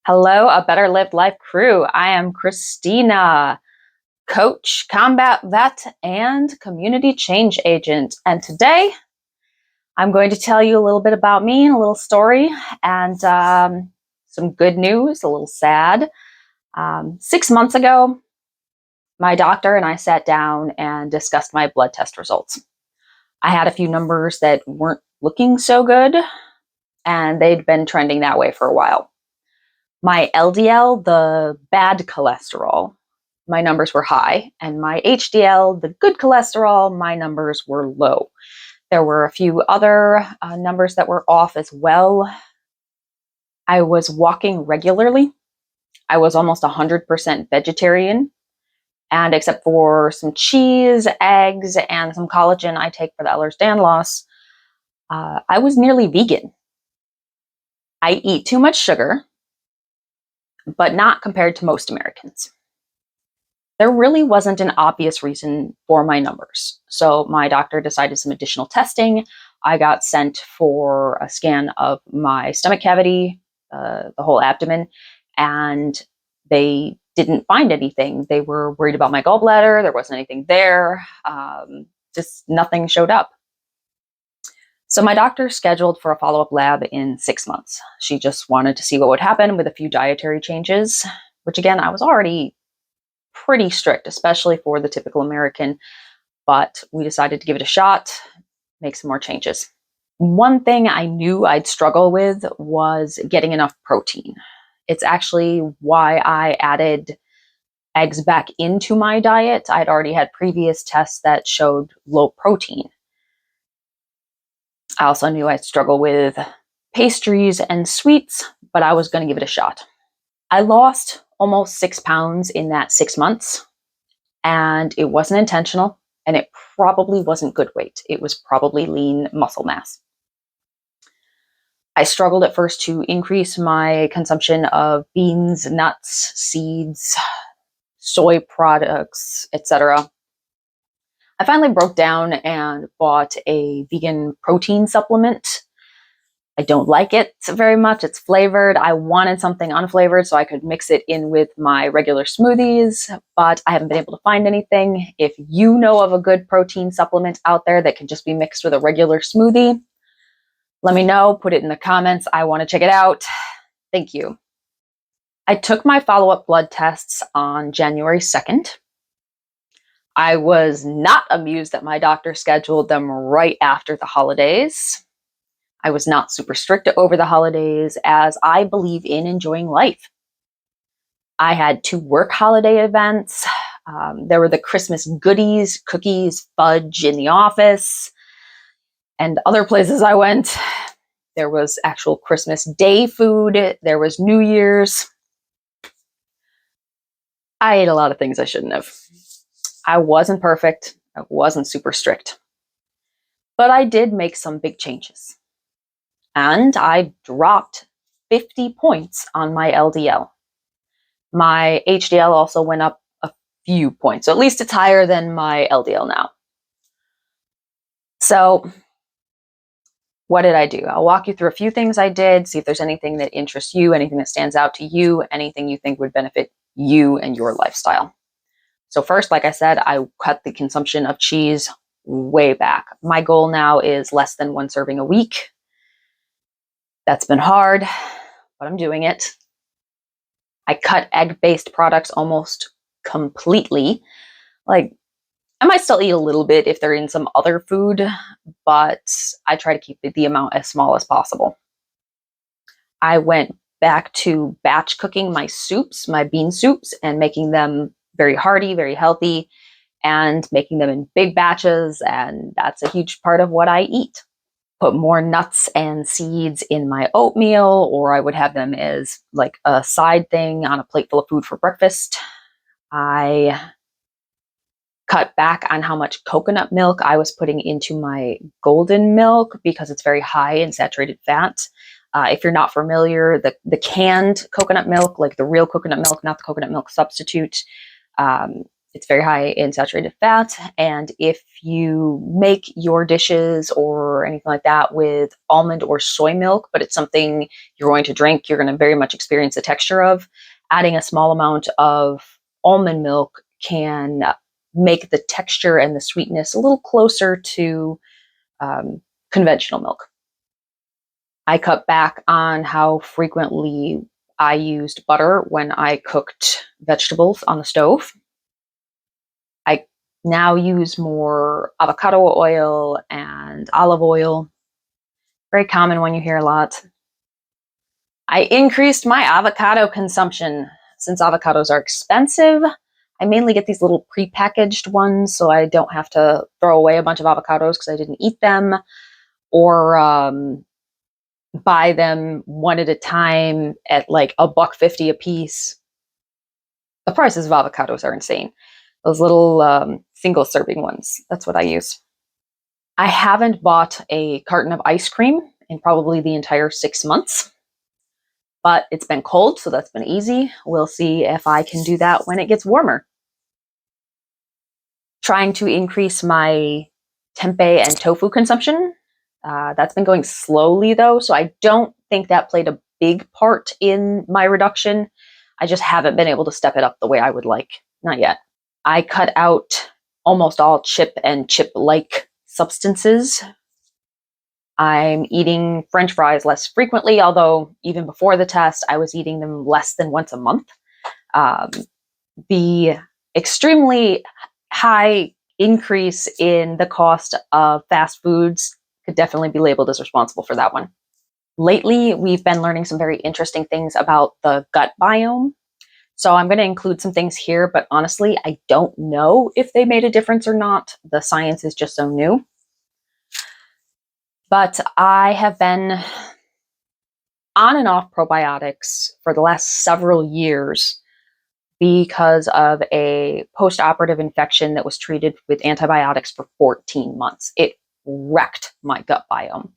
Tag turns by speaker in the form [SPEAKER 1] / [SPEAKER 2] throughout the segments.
[SPEAKER 1] Hello, a Better Lived Life crew. I am Christina, coach, combat vet, and community change agent. And today I'm going to tell you a little bit about me, a little story, and some good news, a little sad. 6 months ago, my doctor and I sat down and discussed my blood test results. I had a few numbers that weren't looking so good, and they'd been trending that way for a while. My LDL, the bad cholesterol, my numbers were high, and my HDL, the good cholesterol, my numbers were low. There were a few other numbers that were off as well. I was walking regularly. I was almost 100% vegetarian, and except for some cheese, eggs, and some collagen I take for the Ehlers-Danlos loss, I was nearly vegan. I eat too much sugar, but not compared to most Americans. There really wasn't an obvious reason for my numbers. So my doctor decided some additional testing. I got sent for a scan of my stomach cavity, the whole abdomen, and they didn't find anything. They were worried about my gallbladder. There wasn't anything there. Just nothing showed up. So my doctor scheduled for a follow-up lab in 6 months. She just wanted to see what would happen with a few dietary changes, which again, I was already pretty strict, especially for the typical American, but we decided to give it a shot, make some more changes. One thing I knew I'd struggle with was getting enough protein. It's actually why I added eggs back into my diet. I'd already had previous tests that showed low protein. I also knew I'd struggle with pastries and sweets, but I was going to give it a shot. I lost almost 6 pounds in that 6 months, and it wasn't intentional, and it probably wasn't good weight. It was probably lean muscle mass. I struggled at first to increase my consumption of beans, nuts, seeds, soy products, etc. I finally broke down and bought a vegan protein supplement. I don't like it very much. It's flavored. I wanted something unflavored so I could mix it in with my regular smoothies, but I haven't been able to find anything. If you know of a good protein supplement out there that can just be mixed with a regular smoothie, let me know. Put it in the comments. I want to check it out. Thank you. I took my follow-up blood tests on January 2nd. I was not amused that my doctor scheduled them right after the holidays. I was not super strict over the holidays as I believe in enjoying life. I had 2 work holiday events. There were the Christmas goodies, cookies, fudge in the office, and other places I went. There was actual Christmas Day food. There was New Year's. I ate a lot of things I shouldn't have. I wasn't perfect. I wasn't super strict. But I did make some big changes. And I dropped 50 points on my LDL. My HDL also went up a few points. So at least it's higher than my LDL now. So what did I do? I'll walk you through a few things I did, see if there's anything that interests you, anything that stands out to you, anything you think would benefit you and your lifestyle. So first, like I said, I cut the consumption of cheese way back. My goal now is less than 1 serving a week. That's been hard, but I'm doing it. I cut egg-based products almost completely. Like, I might still eat a little bit if they're in some other food, but I try to keep the amount as small as possible. I went back to batch cooking my soups, my bean soups, and making them very hearty, very healthy, and making them in big batches, and that's a huge part of what I eat. Put more nuts and seeds in my oatmeal, or I would have them as like a side thing on a plate full of food for breakfast. I cut back on how much coconut milk I was putting into my golden milk because it's very high in saturated fat. If you're not familiar, the canned coconut milk, like the real coconut milk, not the coconut milk substitute, It's very high in saturated fat. And if you make your dishes or anything like that with almond or soy milk, but it's something you're going to drink, you're going to very much experience the texture of, adding a small amount of almond milk can make the texture and the sweetness a little closer to conventional milk. I cut back on how frequently I used butter when I cooked vegetables on the stove. I now use more avocado oil and olive oil. Very common one you hear a lot. I increased my avocado consumption. Since avocados are expensive, I mainly get these little prepackaged ones so I don't have to throw away a bunch of avocados because I didn't eat them, or buy them one at a time at like $1.50 a piece. The prices of avocados are insane. Those little single serving ones, that's what I use. I haven't bought a carton of ice cream in probably the entire 6 months, but it's been cold, so that's been easy. We'll see if I can do that when it gets warmer. Trying to increase my tempeh and tofu consumption. That's been going slowly though, so I don't think that played a big part in my reduction. I just haven't been able to step it up the way I would like. Not yet. I cut out almost all chip and chip-like substances. I'm eating French fries less frequently, although even before the test, I was eating them less than once a month. The extremely high increase in the cost of fast foods could definitely be labeled as responsible for that one. Lately, we've been learning some very interesting things about the gut biome. So I'm going to include some things here, but honestly, I don't know if they made a difference or not. The science is just so new. But I have been on and off probiotics for the last several years because of a post-operative infection that was treated with antibiotics for 14 months. It wrecked my gut biome.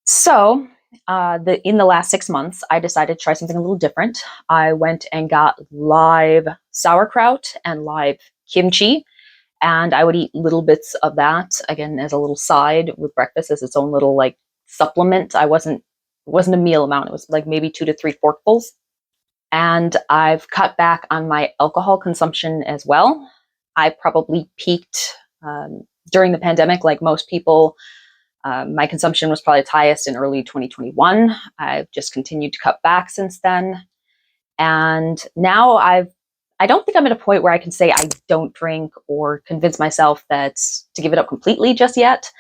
[SPEAKER 1] So in the last 6 months, I decided to try something a little different. I went and got live sauerkraut and live kimchi, and I would eat little bits of that, again, as a little side with breakfast, as its own little like supplement. It wasn't a meal amount. It was like maybe 2 to 3 forkfuls. And I've cut back on my alcohol consumption as well. I probably peaked during the pandemic, like most people. My consumption was probably its highest in early 2021. I've just continued to cut back since then. And now I don't think I'm at a point where I can say I don't drink or convince myself that to give it up completely just yet.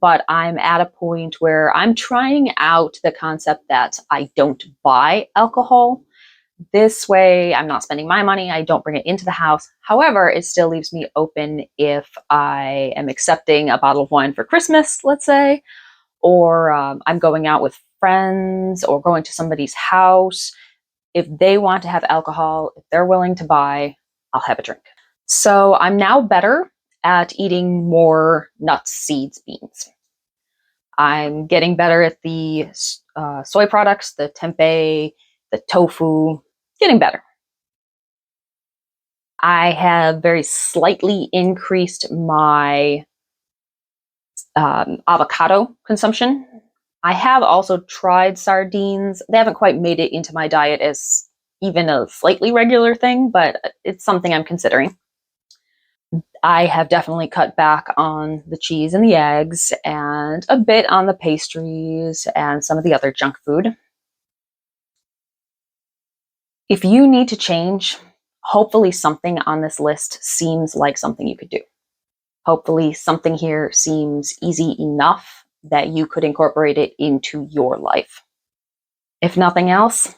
[SPEAKER 1] But I'm at a point where I'm trying out the concept that I don't buy alcohol. This way, I'm not spending my money. I don't bring it into the house. However, it still leaves me open if I am accepting a bottle of wine for Christmas, let's say, or I'm going out with friends or going to somebody's house. If they want to have alcohol, if they're willing to buy, I'll have a drink. So I'm now better at eating more nuts, seeds, beans. I'm getting better at the soy products, the tempeh, the tofu, getting better. I have very slightly increased my avocado consumption. I have also tried sardines. They haven't quite made it into my diet as even a slightly regular thing, but it's something I'm considering. I have definitely cut back on the cheese and the eggs and a bit on the pastries and some of the other junk food. If you need to change, hopefully something on this list seems like something you could do. Hopefully something here seems easy enough that you could incorporate it into your life. If nothing else,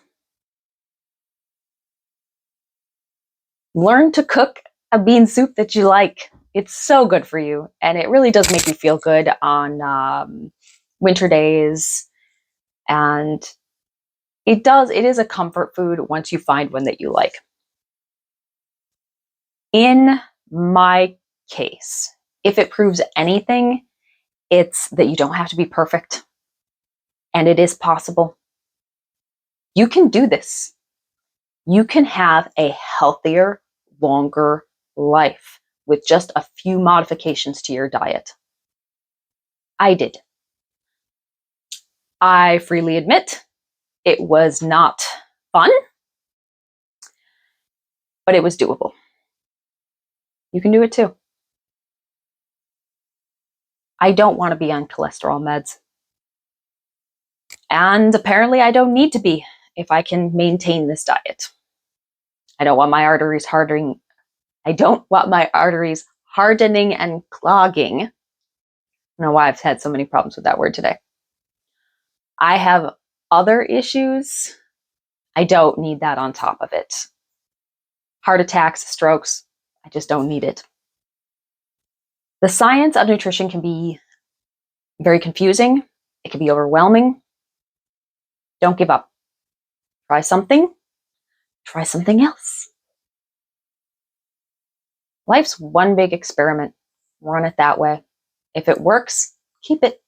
[SPEAKER 1] learn to cook a bean soup that you like. It's so good for you, and it really does make you feel good on winter days. And it is a comfort food once you find one that you like. In my case, if it proves anything, it's that you don't have to be perfect, and it is possible. You can do this. You can have a healthier, longer life with just a few modifications to your diet. I did. I freely admit it was not fun, but it was doable. You can do it too. I don't want to be on cholesterol meds. And apparently I don't need to be if I can maintain this diet. I don't want my arteries hardening. I don't want my arteries hardening and clogging. I don't know why I've had so many problems with that word today. I have other issues. I don't need that on top of it. Heart attacks, strokes, I just don't need it. The science of nutrition can be very confusing. It can be overwhelming. Don't give up. Try something else. Life's one big experiment. Run it that way. If it works, keep it.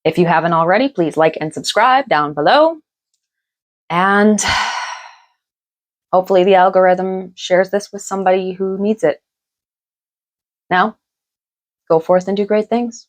[SPEAKER 1] If you haven't already, please like and subscribe down below. And hopefully the algorithm shares this with somebody who needs it. Now, go forth and do great things.